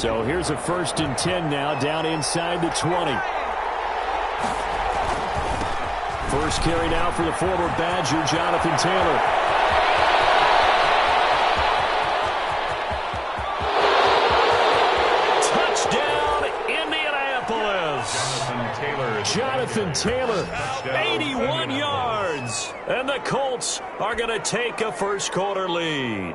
So here's a 1st and 10 now, down inside the 20. First carry now for the former Badger, Jonathan Taylor. Touchdown, Indianapolis. Jonathan Taylor, 81 yards. And the Colts are going to take a first-quarter lead.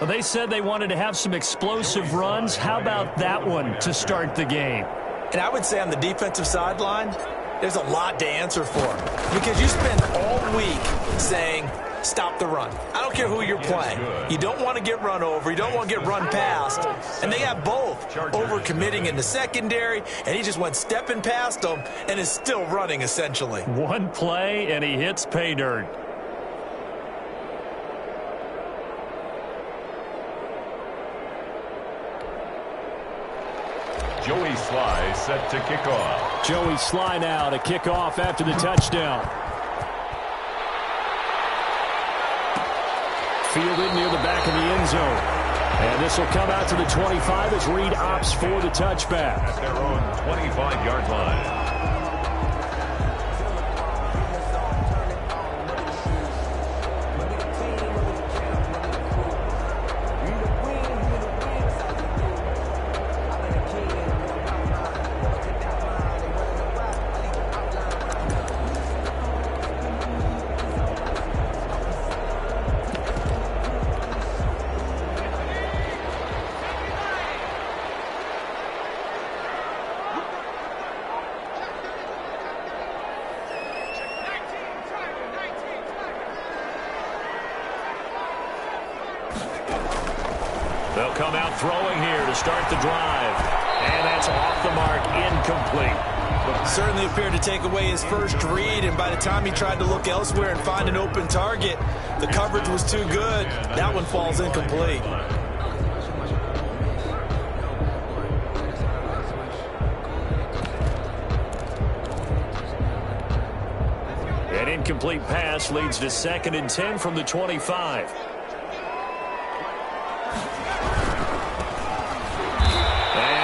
Well, they said they wanted to have some explosive runs. How about that one to start the game? And I would say on the defensive sideline, there's a lot to answer for. Because you spend all week saying, stop the run. I don't care who you're playing. You don't want to get run over. You don't want to get run past. And they have both. Over-committing in the secondary, and he just went stepping past them and is still running, essentially. One play, and he hits pay dirt. Joey Sly set to kick off. Joey Sly now to kick off after the touchdown. Fielded near the back of the end zone. And this will come out to the 25 as Reed opts for the touchback. At their own 25-yard line. They'll come out throwing here to start the drive. And that's off the mark, incomplete. Certainly appeared to take away his first read, and by the time he tried to look elsewhere and find an open target, the coverage was too good. That one falls incomplete. An incomplete pass leads to 2nd and 10 from the 25.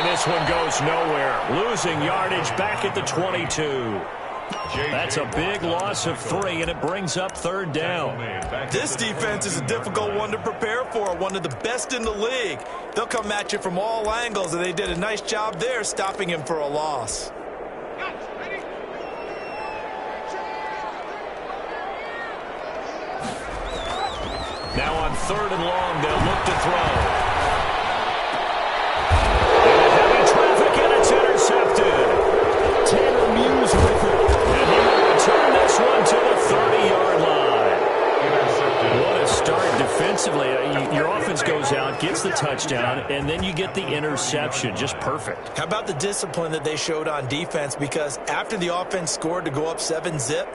This one goes nowhere. Losing yardage back at the 22. That's a big loss of 3, and it brings up 3rd down. This defense is a difficult one to prepare for, one of the best in the league. They'll come at you from all angles, and they did a nice job there stopping him for a loss. Now on 3rd and long, they'll look to throw. Taylor Muse with it, and he will return this one to the 30-yard line. What a start defensively. Your offense goes out, gets the touchdown, and then you get the interception. Just perfect. How about the discipline that they showed on defense? Because after the offense scored to go up 7-zip,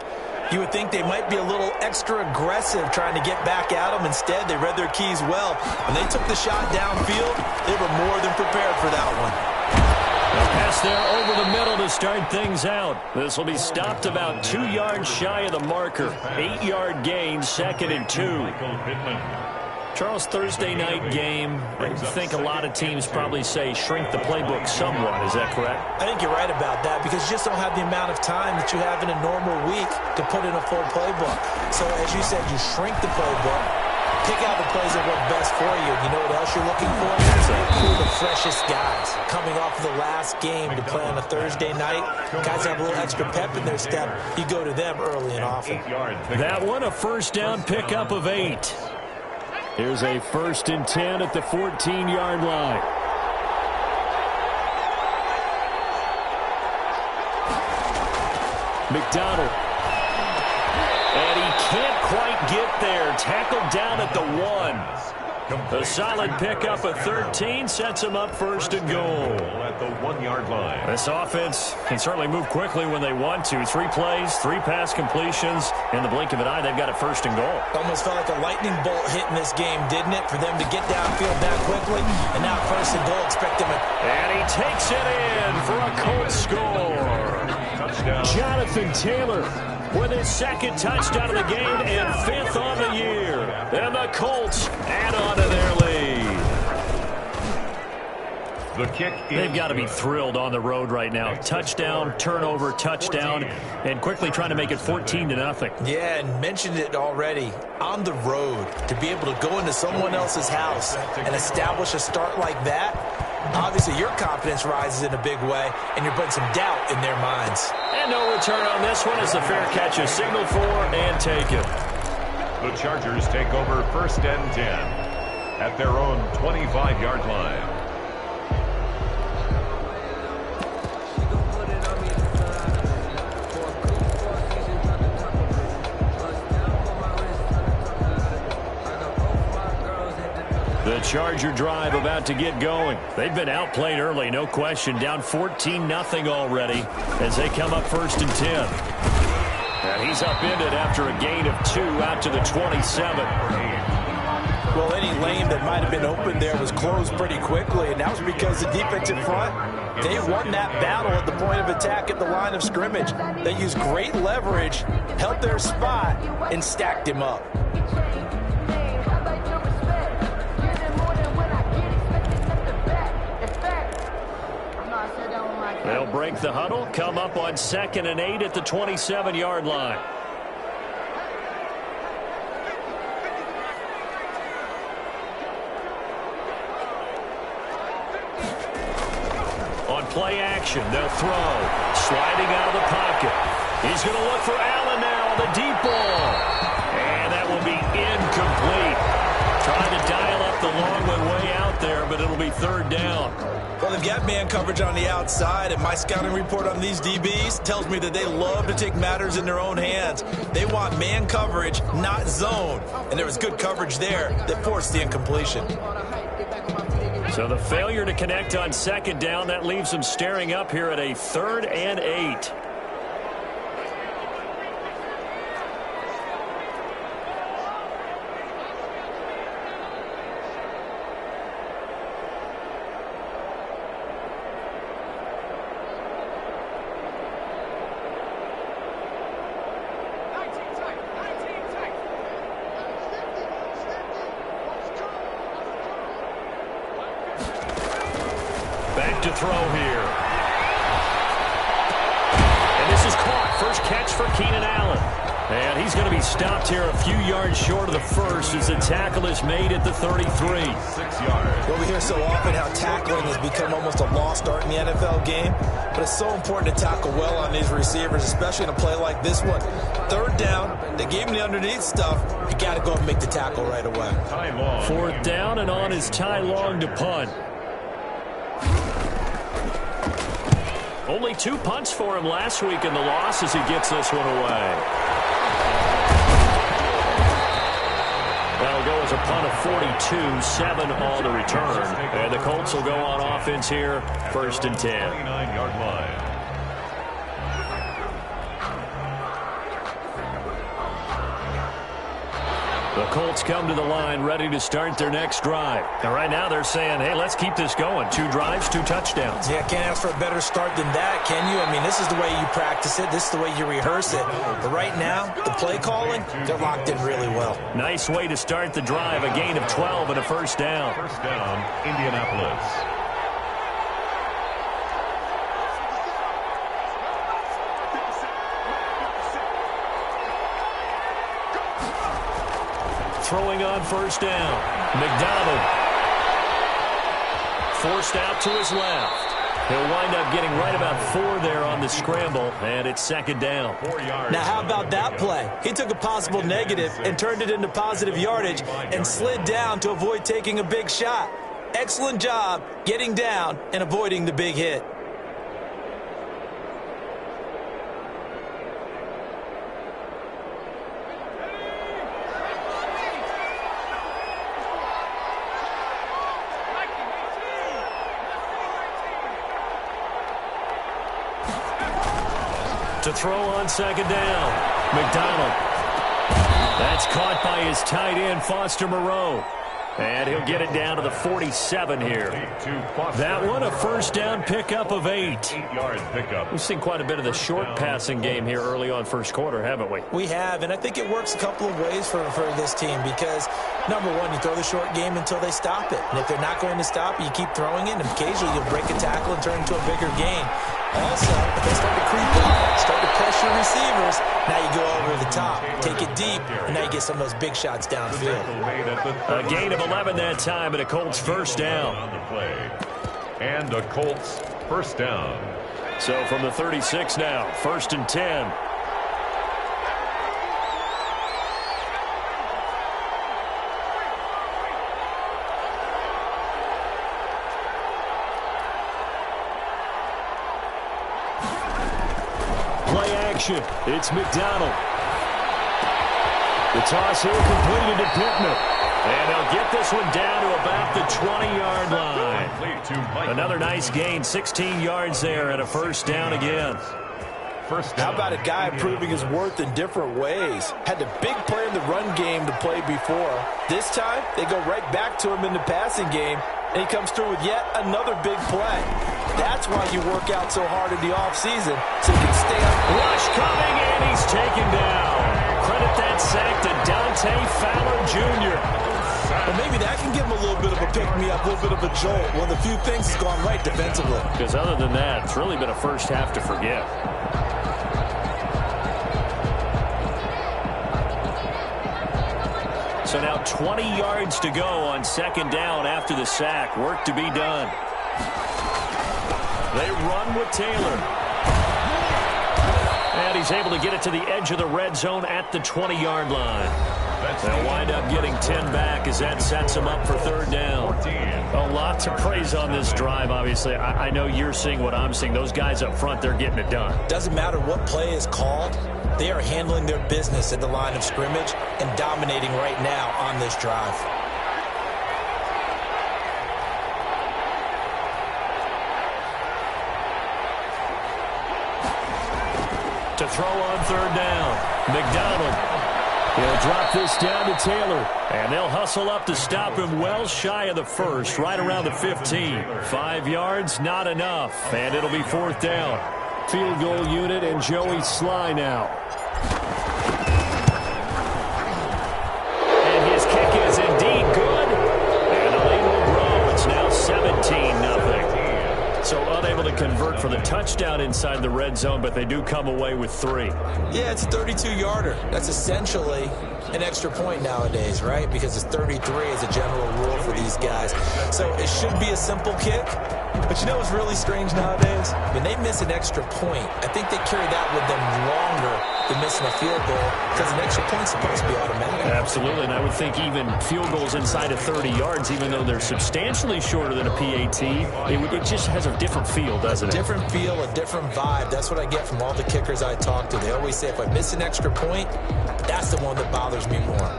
you would think they might be a little extra aggressive trying to get back at them. Instead, they read their keys well. When they took the shot downfield, they were more than prepared for that one. A pass there over the middle to start things out. This will be stopped about 2 yards shy of the marker. 8-yard gain, 2nd and 2. Charles, Thursday night game, I think a lot of teams probably say shrink the playbook somewhat. Is that correct? I think you're right about that because you just don't have the amount of time that you have in a normal week to put in a full playbook. So as you said, you shrink the playbook, pick out the plays that work best for you. You know what else you're looking for? Who are the freshest guys coming off of the last game to play on a Thursday night? Guys have a little extra pep in their step. You go to them early and often. That one, a 1st down pickup of 8. Here's a 1st and 10 at the 14-yard line. McDonald. And he can't quite get there. Tackled down at the 1. A solid pickup of 13 sets him up 1st and goal. At the 1-yard line. This offense can certainly move quickly when they want to. 3 plays, 3 pass completions. In the blink of an eye, they've got it 1st and goal. Almost felt like a lightning bolt hit in this game, didn't it? For them to get downfield that quickly. And now 1st and goal, expect them. And he takes it in for a Colts score. Touchdown. Jonathan Taylor with his 2nd touchdown of the game and 5th on the year. And the Colts add on to their lead. The kick is They've got to be thrilled on the road right now. Touchdown, turnover, touchdown, and quickly trying to make it 14-0. Yeah, and mentioned it already. On the road, to be able to go into someone else's house and establish a start like that, obviously your confidence rises in a big way, and you're putting some doubt in their minds. And no return on this one as the fair catch is signaled for and taken. The Chargers take over 1st and 10 at their own 25-yard line. The Charger drive about to get going. They've been outplayed early, no question. Down 14-0 already as they come up 1st and 10. And he's upended after a gain of 2 out to the 27. Well, any lane that might have been open there was closed pretty quickly, and that was because the defense in front, they won that battle at the point of attack at the line of scrimmage. They used great leverage, held their spot, and stacked him up. They'll break the huddle, come up on 2nd and 8 at the 27-yard line. On play action, they'll throw. Sliding out of the pocket. He's going to look for Allen now on the deep ball. And that will be incomplete. Trying to dial up the long one way out there, but it'll be 3rd down. Well, they've got man coverage on the outside, and my scouting report on these DBs tells me that they love to take matters in their own hands. They want man coverage, not zone. And there was good coverage there that forced the incompletion. So the failure to connect on 2nd down, that leaves them staring up here at a 3rd and 8. Back to throw here. And this is caught. First catch for Keenan Allen. And he's going to be stopped here a few yards short of the first as the tackle is made at the 33. 6 yards. Well, we hear so often how tackling has become almost a lost art in the NFL game, but it's so important to tackle well on these receivers, especially in a play like this one. 3rd down, they gave him the underneath stuff. You got to go and make the tackle right away. 4th down, and on is Ty Long to punt. Only 2 punts for him last week in the loss as he gets this one away. That'll go as a punt of 42, 7 on the return. And the Colts will go on offense here, 1st and 10. 29-yard line. The Colts come to the line ready to start their next drive. And right now they're saying, hey, let's keep this going. 2 drives, 2 touchdowns. Yeah, can't ask for a better start than that, can you? I mean, this is the way you practice it. This is the way you rehearse it. But right now, the play calling, they're locked in really well. Nice way to start the drive. A gain of 12 and a 1st down. 1st down, Indianapolis. Throwing on 1st down. McDonald. Forced out to his left. He'll wind up getting right about 4 there on the scramble, and it's 2nd down. 4 yards. Now, how about that play? He took a possible negative and turned it into positive yardage and slid down to avoid taking a big shot. Excellent job getting down and avoiding the big hit. To throw on 2nd down. McDonald. That's caught by his tight end, Foster Moreau. And he'll get it down to the 47 here. That one, a 1st down pickup of 8. 8-yard pickup. We've seen quite a bit of the short passing game here early on 1st quarter, haven't we? We have, and I think it works a couple of ways for this team because Number one, you throw the short game until they stop it. And if they're not going to stop it, you keep throwing it, and occasionally you'll break a tackle and turn into a bigger gain. Also, if they start to creep up, start to pressure receivers, now you go over the top, take it deep, and now you get some of those big shots downfield. A gain of 11 that time, and a Colts first down. And a Colts first down. So from the 36 now, 1st and 10. It's McDonald. The toss here completed to Pittman. And they'll get this one down to about the 20-yard line. Another nice gain, 16 yards there, and a first down again. How about a guy proving his worth in different ways? Had the big play in the run game to play before. This time, they go right back to him in the passing game, and he comes through with yet another big play. That's why you work out so hard in the offseason, so you can stay up. Rush coming, and he's taken down. Credit that sack to Dante Fowler Jr. Well, maybe that can give him a little bit of a pick-me-up, a little bit of a jolt. One of the few things has gone right defensively. Because other than that, it's really been a first half to forget. So now 20 yards to go on 2nd down after the sack. Work to be done. They run with Taylor. And he's able to get it to the edge of the red zone at the 20-yard line. They'll wind up getting 10 back as that sets them up for 3rd down. A lot to praise on this drive, obviously. I know you're seeing what I'm seeing. Those guys up front, they're getting it done. Doesn't matter what play is called. They are handling their business at the line of scrimmage and dominating right now on this drive. To throw on 3rd down, McDonald. He'll drop this down to Taylor, and they'll hustle up to stop him well shy of the first, right around the 15. 5 yards, not enough, and it'll be 4th down. Field goal unit and Joey Sly now. And his kick is indeed good, and the lead will grow. It's now 17-0. So unable to convert for the touchdown inside the red zone, but they do come away with 3. Yeah, it's a 32-yarder. That's essentially an extra point nowadays, right? Because it's 33 as a general rule for these guys. So it should be a simple kick. But you know what's really strange nowadays? When they miss an extra point, I think they carry that with them longer than missing a field goal because an extra point's supposed to be automatic. Absolutely, and I would think even field goals inside of 30 yards, even though they're substantially shorter than a PAT, it just has a different feel, doesn't it? A different feel, a different vibe. That's what I get from all the kickers I talk to. They always say if I miss an extra point, that's the one that bothers me more.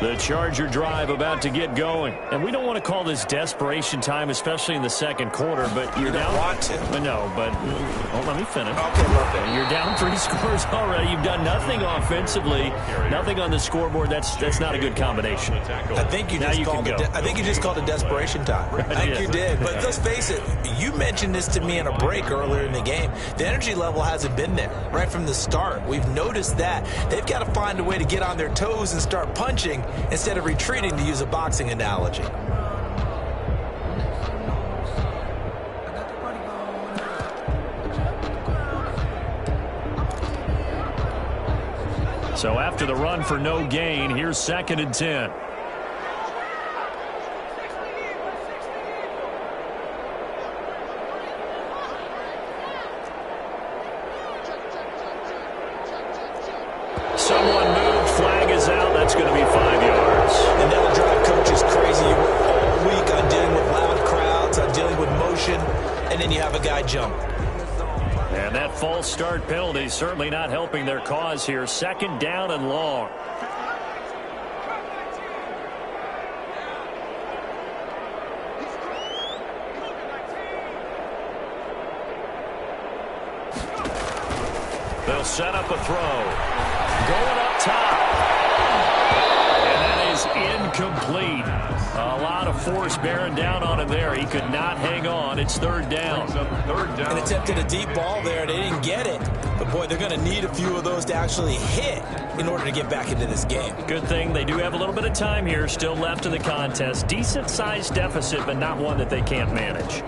The Charger drive about to get going. And we don't want to call this desperation time, especially in the 2nd quarter, but you're down. You don't want to. No, but let me finish. Okay. You're down 3 scores already. You've done nothing offensively, nothing on the scoreboard. That's not a good combination. I think you just called it desperation time. I think you did. But let's face it, you mentioned this to me in a break earlier in the game. The energy level hasn't been there right from the start. We've noticed that. They've got to find a way to get on their toes and start punching instead of retreating, to use a boxing analogy. So after the run for no gain, here's 2nd and 10. Someone moved, flag is out. That's going to be 5 yards. And that'll drive coaches crazy. You work all week on dealing with loud crowds, on dealing with motion, and then you have a guy jump. And that false start penalty certainly not helping their cause here. 2nd down and long. They'll set up a throw. Going up top. And that is incomplete. A lot of force bearing down on him there. He could not hang on. It's third down. And attempted a deep ball there. They didn't get it. But, boy, they're going to need a few of those to actually hit in order to get back into this game. Good thing they do have a little bit of time here still left in the contest. Decent-sized deficit, but not one that they can't manage.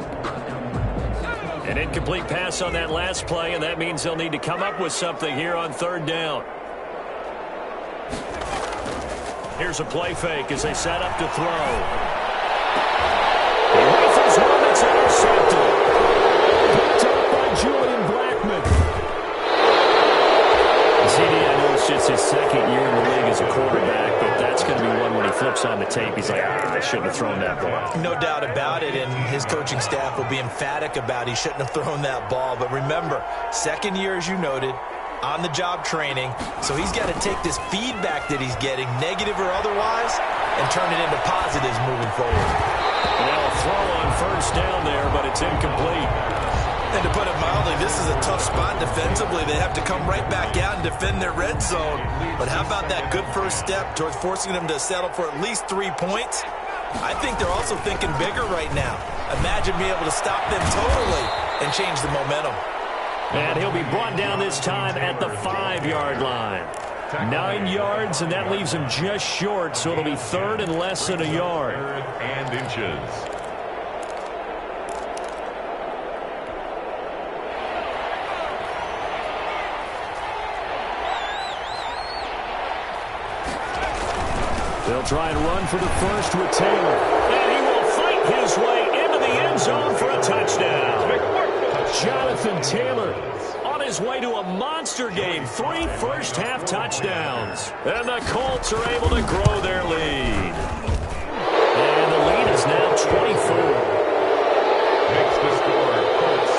An incomplete pass on that last play, and that means they'll need to come up with something here on third down. Here's a play fake as they set up to throw. He rifles one that's intercepted. Picked up by Julian Blackman. CD, I know it's just his second year in the league as a quarterback, but that's going to be one when he flips on the tape. He's like, I shouldn't have thrown that ball. No doubt about it, and his coaching staff will be emphatic about he shouldn't have thrown that ball. But remember, second year, as you noted, on-the-job training, so he's got to take this feedback that he's getting, negative or otherwise, and turn it into positives moving forward. Now a throw on first down there, but it's incomplete. And to put it mildly, this is a tough spot defensively. They have to come right back out and defend their red zone. But how about that good first step towards forcing them to settle for at least 3 points? I think they're also thinking bigger right now. Imagine being able to stop them totally and change the momentum. And he'll be brought down this time at the 5-yard line. 9 yards, and that leaves him just short, so it'll be third and less than a yard. Third and inches. They'll try and run for the first with Taylor. And he will fight his way into the end zone for a touchdown. Jonathan Taylor on his way to a monster game. 3 first-half touchdowns. And the Colts are able to grow their lead. And the lead is now 24. Makes the score Colts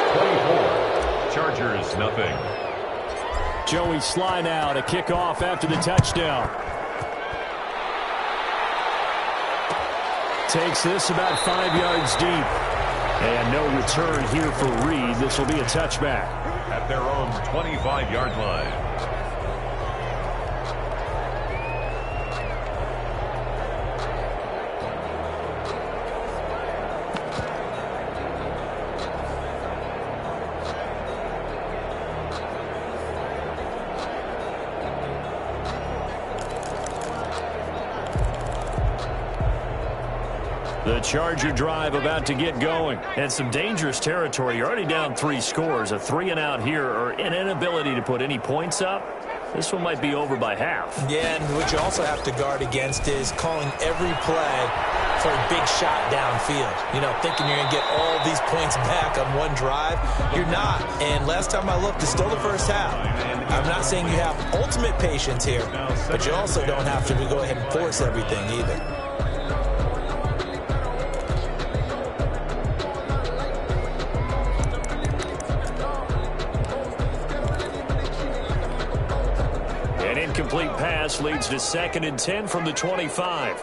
24. Chargers nothing. Joey Sly now to kick off after the touchdown. Takes this about 5 yards deep. And no return here for Reed. This will be a touchback. At their own 25-yard line. The Charger drive about to get going. And some dangerous territory. You're already down 3 scores. A 3-and-out here or an inability to put any points up. This one might be over by half. Yeah, and what you also have to guard against is calling every play for a big shot downfield. You know, thinking you're going to get all these points back on one drive. You're not. And last time I looked, it's still the first half. I'm not saying you have ultimate patience here, but you also don't have to go ahead and force everything either. Incomplete pass leads to 2nd and 10 from the 25.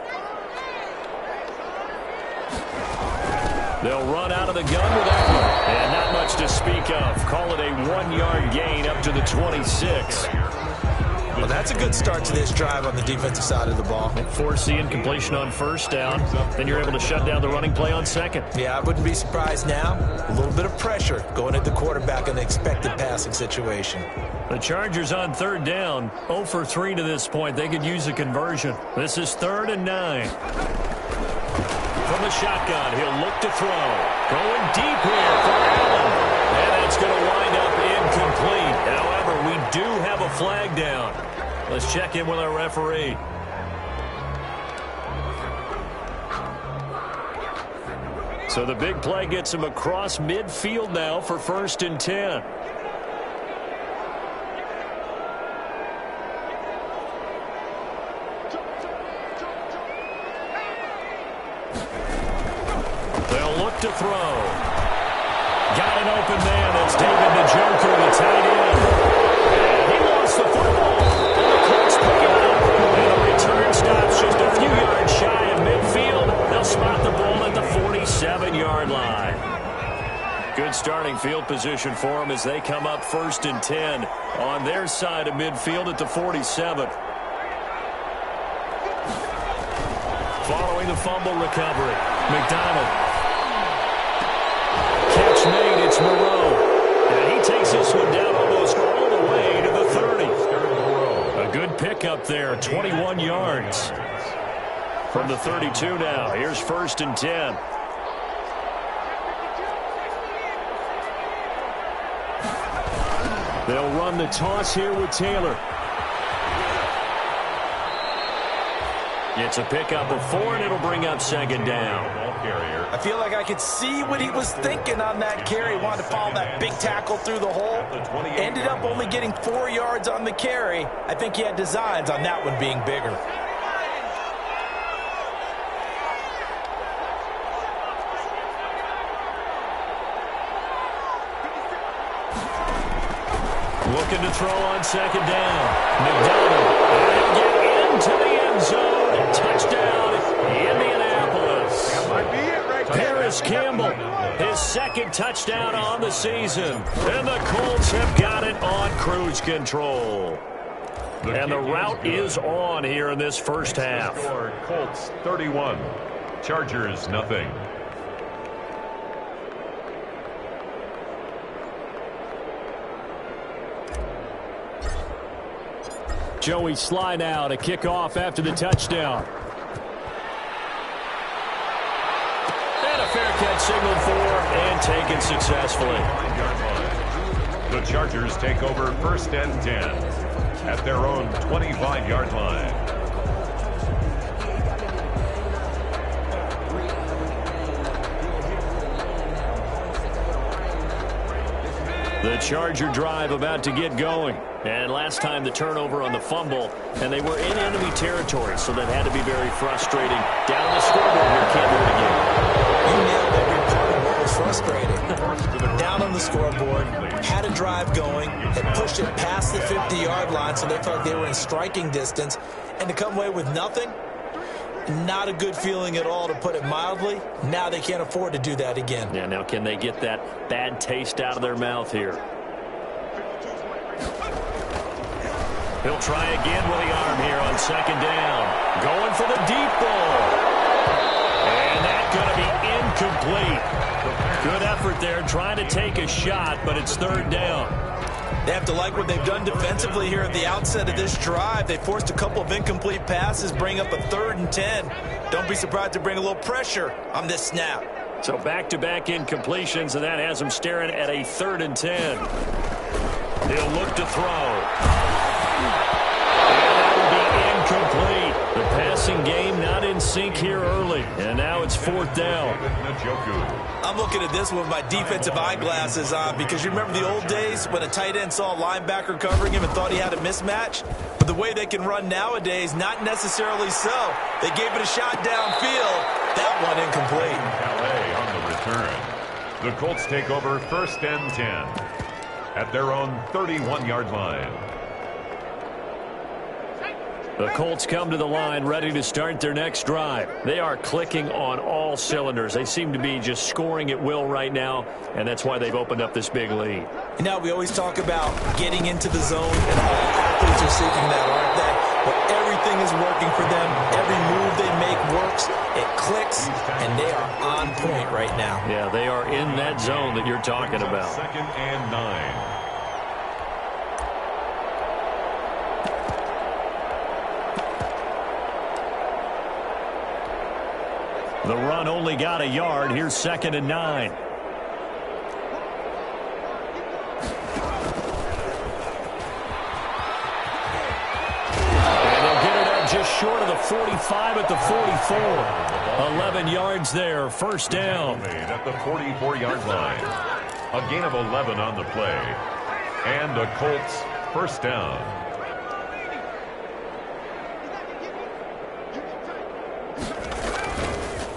They'll run out of the gun with that one. And not much to speak of. Call it a 1-yard gain up to the 26. Well, that's a good start to this drive on the defensive side of the ball. Force the incompletion on first down. Then you're able to shut down the running play on second. Yeah, I wouldn't be surprised now. A little bit of pressure going at the quarterback in the expected passing situation. The Chargers on third down. 0 for 3 to this point. They could use a conversion. This is 3rd and 9. From the shotgun, he'll look to throw. Going deep here for Allen. And that's going to wind up incomplete. However, we do have a flag down. Let's check in with our referee. So the big play gets him across midfield now for 1st and 10. They'll look to throw. Got an open man. That's David Njoku, the tight end. And he lost the football. And the Colts pick it up. And the return stops just a few yards shy of midfield. They'll spot the ball at the 47-yard line. Good starting field position for them as they come up 1st and 10 on their side of midfield at the 47. following the fumble recovery. McDonald. Catch made, it's Moreau. And he takes this one down almost all the way to the 30. A good pickup there, 21 yards. From the 32 now, here's 1st and 10. They'll run the toss here with Taylor. It's a pickup of 4, and it'll bring up 2nd down. I feel like I could see what he was thinking on that carry. He wanted to follow that big tackle through the hole. Ended up only getting 4 yards on the carry. I think he had designs on that one being bigger. Looking to throw on 2nd down. McDonald. And get into the end zone. Touchdown, Indianapolis. That might be it right there. Paris Campbell, his 2nd touchdown on the season. And the Colts have got it on cruise control. And the route is on here in this first half. Colts 31, Chargers nothing. Joey Sly now to kick off after the touchdown. And a fair catch signaled for and taken successfully. The Chargers take over 1st and 10 at their own 25-yard line. The Charger drive about to get going. And last time the turnover on the fumble, and they were in enemy territory, so that had to be very frustrating. Down the scoreboard here, can't do it again. You nailed every part of what was frustrating. Down on the scoreboard, had a drive going, had pushed it past the 50-yard line, so they felt like they were in striking distance, and to come away with nothing, not a good feeling at all, to put it mildly. Now they can't afford to do that again. Yeah, now can they get that bad taste out of their mouth here? He'll try again with the arm here on 2nd down. Going for the deep ball. And that's going to be incomplete. Good effort there trying to take a shot, but it's 3rd down. They have to like what they've done defensively here at the outset of this drive. They forced a couple of incomplete passes, bring up a 3rd and 10. Don't be surprised to bring a little pressure on this snap. So back-to-back incompletions, and that has them staring at a 3rd and 10. He'll look to throw. Incomplete. The passing game not in sync here early. And now it's 4th down. I'm looking at this with my defensive eyeglasses on, because you remember the old days when a tight end saw a linebacker covering him and thought he had a mismatch? But the way they can run nowadays, not necessarily so. They gave it a shot downfield. That one incomplete. LA on the return. The Colts take over 1st and 10 at their own 31-yard line. The Colts come to the line ready to start their next drive. They are clicking on all cylinders. They seem to be just scoring at will right now, and that's why they've opened up this big lead. You know, we always talk about getting into the zone, and all athletes are seeking that, aren't they? But everything is working for them. Every move they make works. It clicks, and they are on point right now. Yeah, they are in that zone that you're talking about. 2nd and 9. The run only got a yard. Here's 2nd and 9. And they'll get it up just short of the 45 at the 44. 11 yards there. 1st down. At the 44-yard line. A gain of 11 on the play. And a Colts 1st down.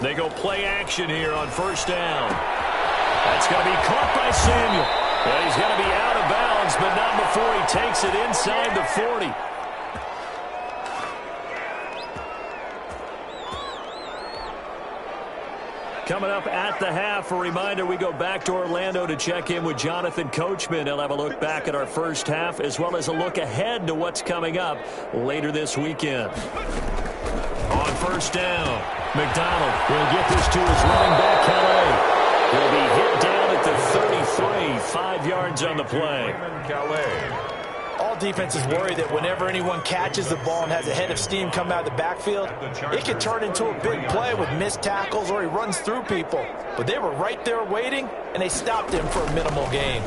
They go play action here on 1st down. That's going to be caught by Samuel. Well, he's going to be out of bounds, but not before he takes it inside the 40. Coming up at the half, a reminder, we go back to Orlando to check in with Jonathan Coachman. He'll have a look back at our first half, as well as a look ahead to what's coming up later this weekend. On first down. McDonald will get this to his running back, Calais. He'll be hit down at the 33, 5 yards on the play. All defenses worry that whenever anyone catches the ball and has a head of steam come out of the backfield, it can turn into a big play with missed tackles or he runs through people. But they were right there waiting, and they stopped him for a minimal gain.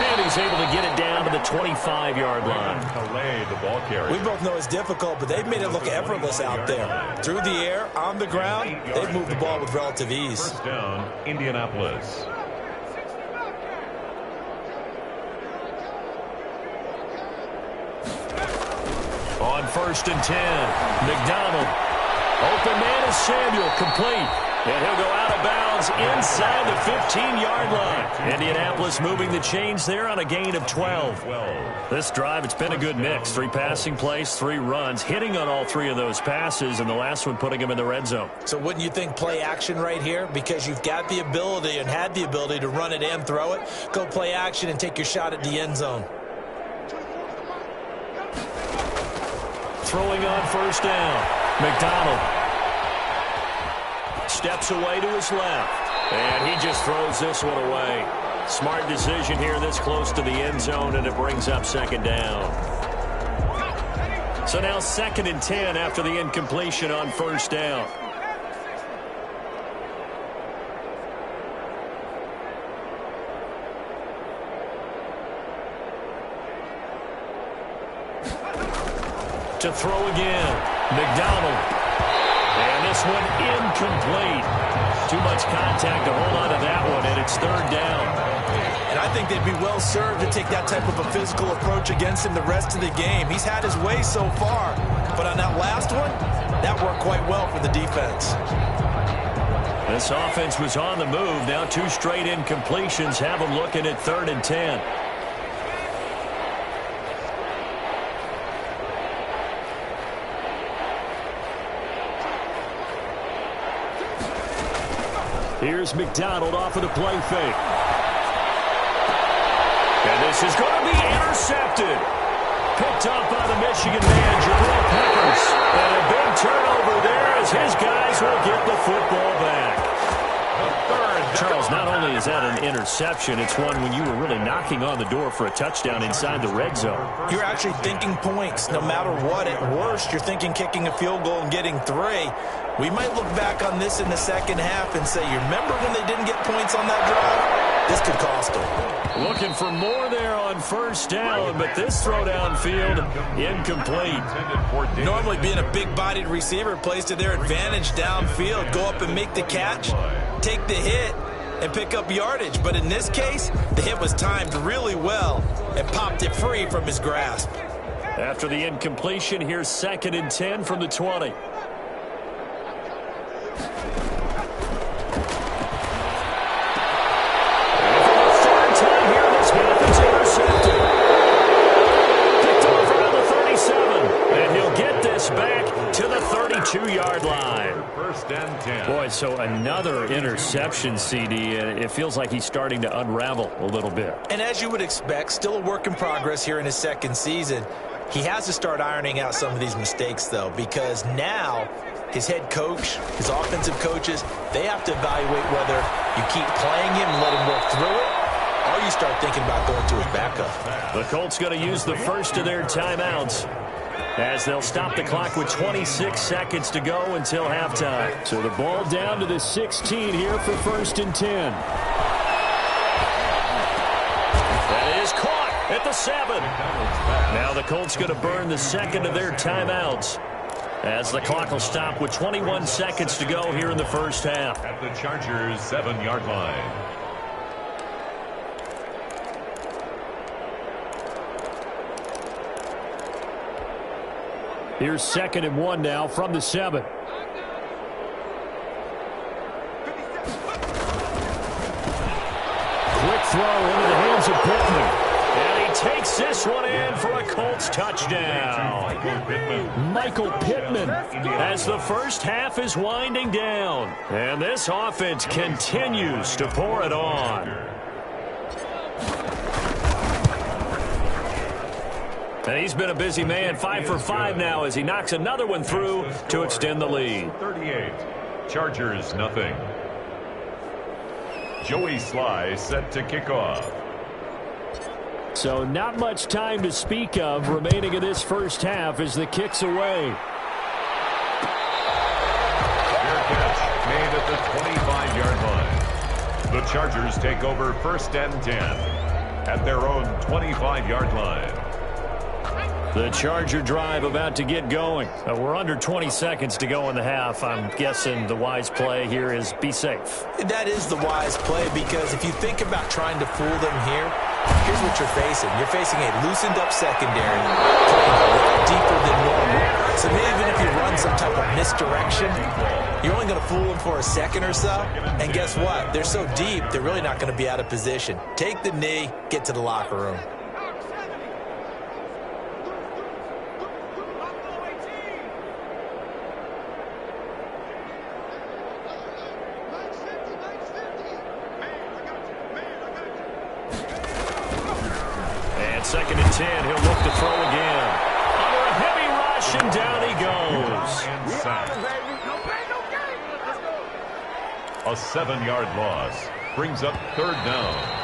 And he's able to get it down to the 25-yard line. The ball carrier. We both know it's difficult, but they've made it look effortless out there. Through the air, on the ground, they've moved the ball with relative ease. First down, Indianapolis. On first and 10, McDonald. Open man is Samuel, complete. And he'll go out of bounds inside the 15-yard line. Indianapolis moving the chains there on a gain of 12. This drive, it's been a good mix. 3 passing plays, 3 runs, hitting on all 3 of those passes, and the last one putting him in the red zone. So wouldn't you think play action right here? Because you've got the ability and had the ability to run it and throw it. Go play action and take your shot at the end zone. Throwing on first down, McDonald steps away to his left, and he just throws this one away. Smart decision here this close to the end zone, and it brings up second down. So now second and 10 after the incompletion on first down. To throw again, McDonald. And this one incomplete. Too much contact to hold on to that one, and it's third down. And I think they'd be well served to take that type of a physical approach against him the rest of the game. He's had his way so far, but on that last one, that worked quite well for the defense. This offense was on the move. Now 2 straight incompletions have them looking at third and 10. Here's McDonald off of the play fake. And this is going to be intercepted. Picked up by the Michigan man, Jabril Peppers. And a big turnover there as his guys will get the football back. Charles, not only is that an interception, it's one when you were really knocking on the door for a touchdown inside the red zone. You're actually thinking points no matter what. At worst, you're thinking kicking a field goal and getting 3. We might look back on this in the second half and say, you remember when they didn't get points on that drive? This could cost them. Looking for more there on first down, but this throw downfield incomplete. Normally being a big-bodied receiver plays to their advantage downfield. Go up and make the catch, take the hit, and pick up yardage. But in this case, the hit was timed really well and popped it free from his grasp. After the incompletion, here's second and 10 from the 20. Back to the 32-yard line. First and 10. Boy, so another interception, CD. It feels like he's starting to unravel a little bit. And as you would expect, still a work in progress here in his second season. He has to start ironing out some of these mistakes, though, because now his head coach, his offensive coaches, they have to evaluate whether you keep playing him and let him work through it, or you start thinking about going to his backup. The Colts going to use the first of their timeouts, as they'll stop the clock with 26 seconds to go until halftime. So the ball down to the 16 here for first and 10. That is caught at the 7. Now the Colts going to burn the second of their timeouts, as the clock will stop with 21 seconds to go here in the first half. At the Chargers' 7-yard line. Here's second and 1 now from the 7. Quick throw into the hands of Pittman. And he takes this one in for a Colts touchdown. Michael Pittman as the first half is winding down. And this offense continues to pour it on. And he's been a busy man, 5 for 5 now as he knocks another one through to extend the lead. 38. Chargers, nothing. Joey Sly set to kick off. So not much time to speak of remaining in this first half as the kick's away. Fair catch made at the 25-yard line. The Chargers take over 1st and 10 at their own 25-yard line. The Charger drive about to get going. We're under 20 seconds to go in the half. I'm guessing the wise play here is be safe. That is the wise play, because if you think about trying to fool them here, here's what you're facing. You're facing a loosened up secondary, playing a lot deeper than normal. So maybe even if you run some type of misdirection, you're only going to fool them for a second or so. And guess what? They're so deep, they're really not going to be out of position. Take the knee, get to the locker room. And 2nd and 10, he'll look to throw again. Under a heavy rush, and down he goes. A 7-yard loss brings up 3rd down.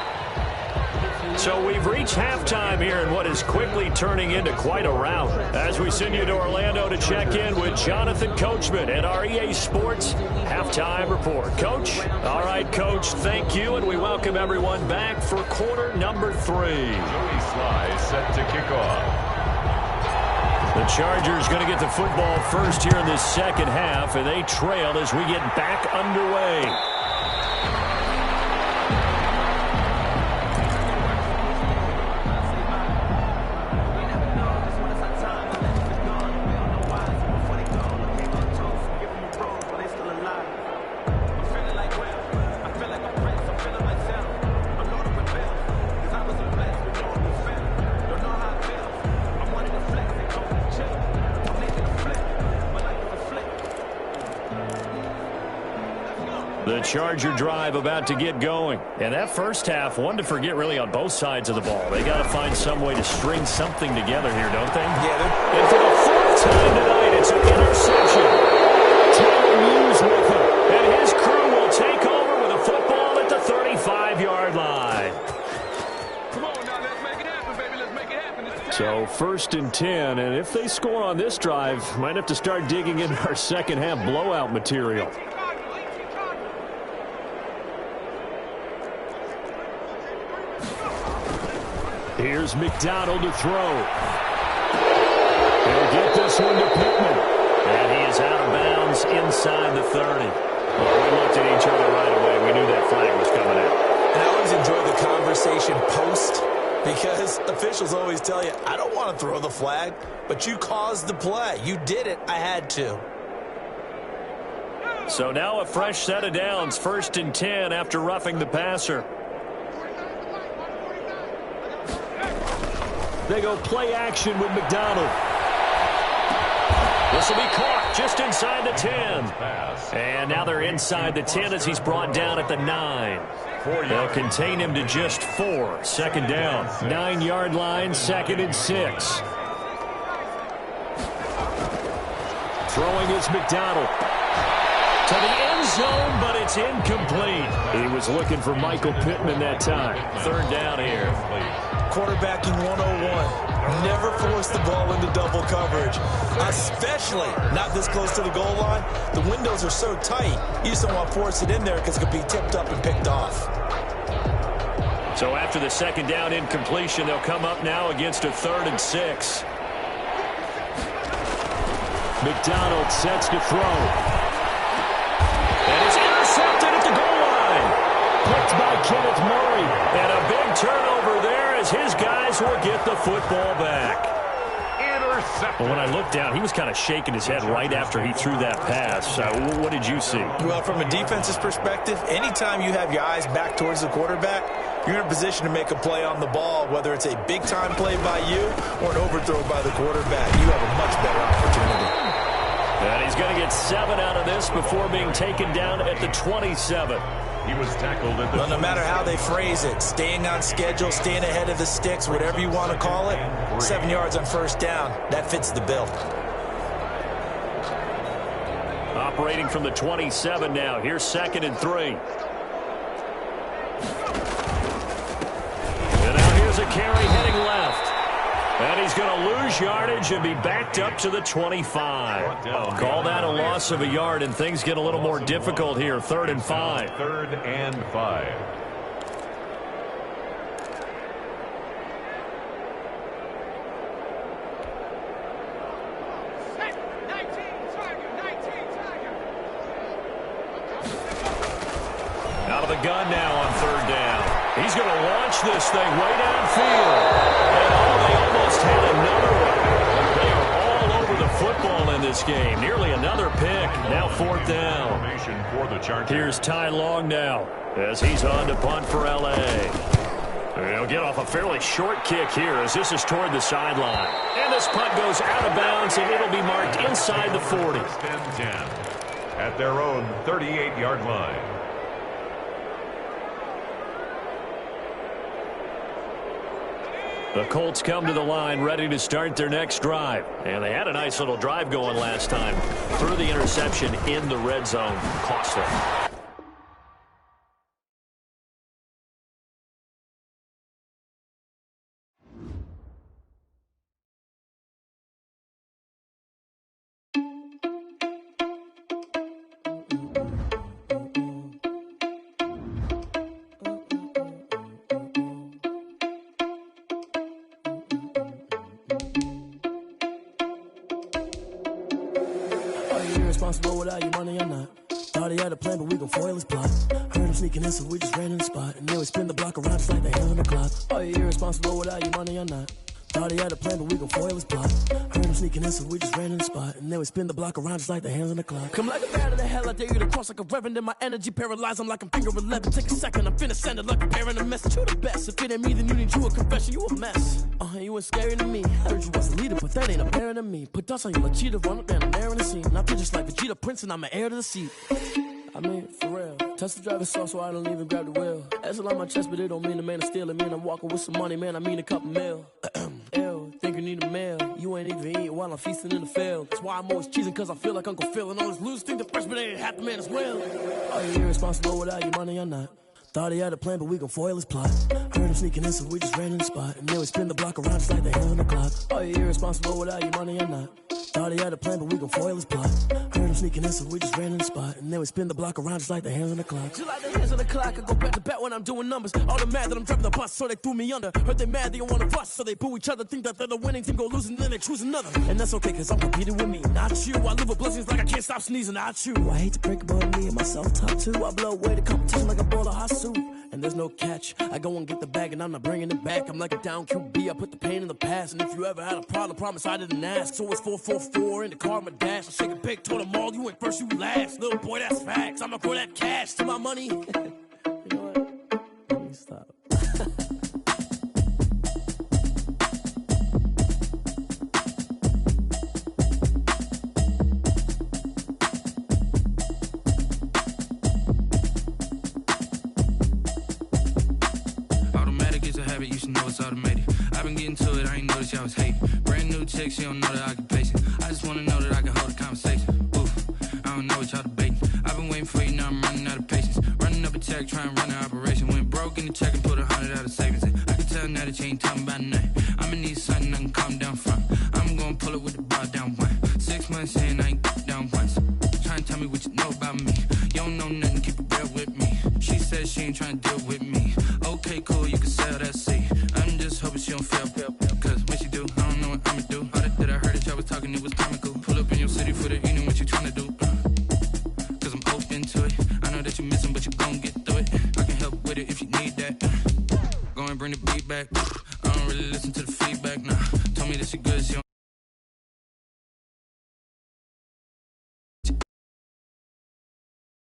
So we've reached halftime here in what is quickly turning into quite a rout. As we send you to Orlando to check in with Jonathan Coachman at our EA Sports Halftime Report. Coach? All right, Coach, thank you, and we welcome everyone back for quarter number 3. Joey Sly set to kick off. The Chargers going to get the football first here in this second half, and they trail as we get back underway. The Charger drive about to get going. And that first half, one to forget really on both sides of the ball. They got to find some way to string something together here, don't they? Yeah. And for the 4th time tonight, it's an interception. Taylor Hughes with it. And his crew will take over with a football at the 35-yard line. Come on now, let's make it happen, baby. Let's make it happen. So 1st and 10, and if they score on this drive, might have to start digging into our second half blowout material. Here's McDonald to throw. He'll get this one to Pittman. And he is out of bounds inside the 30. Well, we looked at each other right away. We knew that flag was coming out. And I always enjoy the conversation post, because officials always tell you, I don't want to throw the flag, but you caused the play. You did it. I had to. So now a fresh set of downs. 1st and 10 after roughing the passer. They go play action with McDonald. This will be caught just inside the 10. And now they're inside the 10 as he's brought down at the 9. They'll contain him to just 4. 2nd down. 9-yard line, 2nd and 6. Throwing is McDonald. To the end zone, but it's incomplete. He was looking for Michael Pittman that time. 3rd down here. Quarterbacking 101. Never force the ball into double coverage, especially not this close to the goal line. The windows are so tight, you just don't want to force it in there because it could be tipped up and picked off. So after the 2nd down incompletion, they'll come up now against a 3rd and 6. McDonald sets to throw. And it's intercepted at the goal line. Picked by Kenneth Murray. And a big turnover there as his guys will get the football back. Intercepted. Well, when I looked down, he was kind of shaking his head right after he threw that pass. What did you see? Well, from a defense's perspective, anytime you have your eyes back towards the quarterback, you're in a position to make a play on the ball, whether it's a big-time play by you or an overthrow by the quarterback. You have a much better opportunity. And he's going to get 7 out of this before being taken down at the 27. He was tackled at the... Well, no matter how they phrase it, staying on schedule, staying ahead of the sticks, whatever you want to call it, 7 yards on first down, that fits the bill. Operating from the 27 now. Here's 2nd and 3. And now here's a carry heading left. And he's going to lose yardage and be backed up to the 25. Call that a loss of a yard, and things get a little more difficult here. 3rd and 5. 3rd and 5. Out of the gun now on 3rd down. He's going to launch this thing way downfield. And they almost had another one. They are all over the football in this game. Nearly another pick. Now 4th down. For the Chargers. Here's Ty Long now as he's on to punt for L.A. He'll get off a fairly short kick here as this is toward the sideline. And this punt goes out of bounds, and it'll be marked inside the 40. 1st and 10 at their own 38-yard line. The Colts come to the line ready to start their next drive. And they had a nice little drive going last time. Through the interception in the red zone. Cost them. Responsible without your money or not. Thought he had a plan, but we gon' foil his plot. Heard him sneaking in, so we just ran in the spot. And then we spin the block around just like the hands on the clock. Are you irresponsible without your money or not? Thought he had a plan, but we gon' foil his plot. Heard him sneaking in, so we just ran in the spot. And then we spin the block around just like the hands on the clock. Come like a bat of the hell, I dare you to cross like a reverend. And my energy paralyzed, I'm like I'm finger 11. Take a second, I'm finna send it like a bearing a message. You the best, if it ain't me, then you need you a confession. You a mess, you ain't scary to me. Heard you was a leader, but that ain't apparent to me. Put dust on you like cheetah, run up down the air in the scene. And I feel just like Vegeta Prince, and I'm an heir to the seat. I mean, for real. Touch the driver's soft, so I don't even grab the wheel. That's on my chest, but it don't mean the man is stealing. Man, I'm walking with some money, man, I mean a couple mil. Ew, think you need a meal. You ain't even eating while I'm feasting in the field. That's why I'm always cheesing, cause I feel like Uncle Phil. And all this lose think the freshman ain't half the man as well. Are you irresponsible without your money or not? Thought he had a plan, but we gon' foil his plot. Heard him sneaking in, so we just ran in the spot. And then we spin the block around just like the hands on the clock. Are you irresponsible without your money or not? Thought he had a plan, but we gon' foil his plot. Heard him sneaking in, so we just ran in the spot. And then we spin the block around just like the hands on the clock. Just like the hands on the clock, I go back to back when I'm doing numbers. All the mad that I'm driving the bus, so they threw me under. Heard they mad, they don't wanna bust, so they boo each other. Think that they're the winning team, go losing, then they choose another. And that's okay, cause I'm competing with me, not you. I live with blessings like I can't stop sneezing, not you. I hate to break it, but me and myself top two. I blow away the competition like a bowl of hot soup. And there's no catch. I go and get the bag and I'm not bringing it back. I'm like a down QB, I put the pain in the past. And if you ever had a problem, promise I didn't ask. So it's 4-4-4 in the car, my dash. I shake a big, told them all, you went first, you last. Little boy, that's facts. I'ma throw that cash to my money. You know what? Let me stop. You should know it's automated. I've been getting to it, I ain't noticed y'all was hating. Brand new chick, she don't know the occupation. I just wanna know that I can hold a conversation. Oof, I don't know what y'all debating. I've been waiting for you, now I'm running out of patience. Running up a check, trying to run an operation. Went broke in the check and put 100 out of savings in. I can tell now that you ain't talking about nothing. I'ma need something I can calm down from. I'm gonna pull it with the bar down one. 6 months in, I ain't down once. Trying to tell me what you know about me. You don't know nothing, keep it real with me. She said she ain't trying to deal with me. Okay, cool, you can sell that seat. I'm just hoping she don't fail. Cause when she do, I don't know what I'ma do. All that I heard that y'all was talking, it was comical. Pull up in your city for the evening, what you tryna do? Cause I'm open to it. I know that you missing, but you gon' get through it. I can help with it if you need that. Go and bring the beat back. I don't really listen to the feedback, nah. Told me that she good, she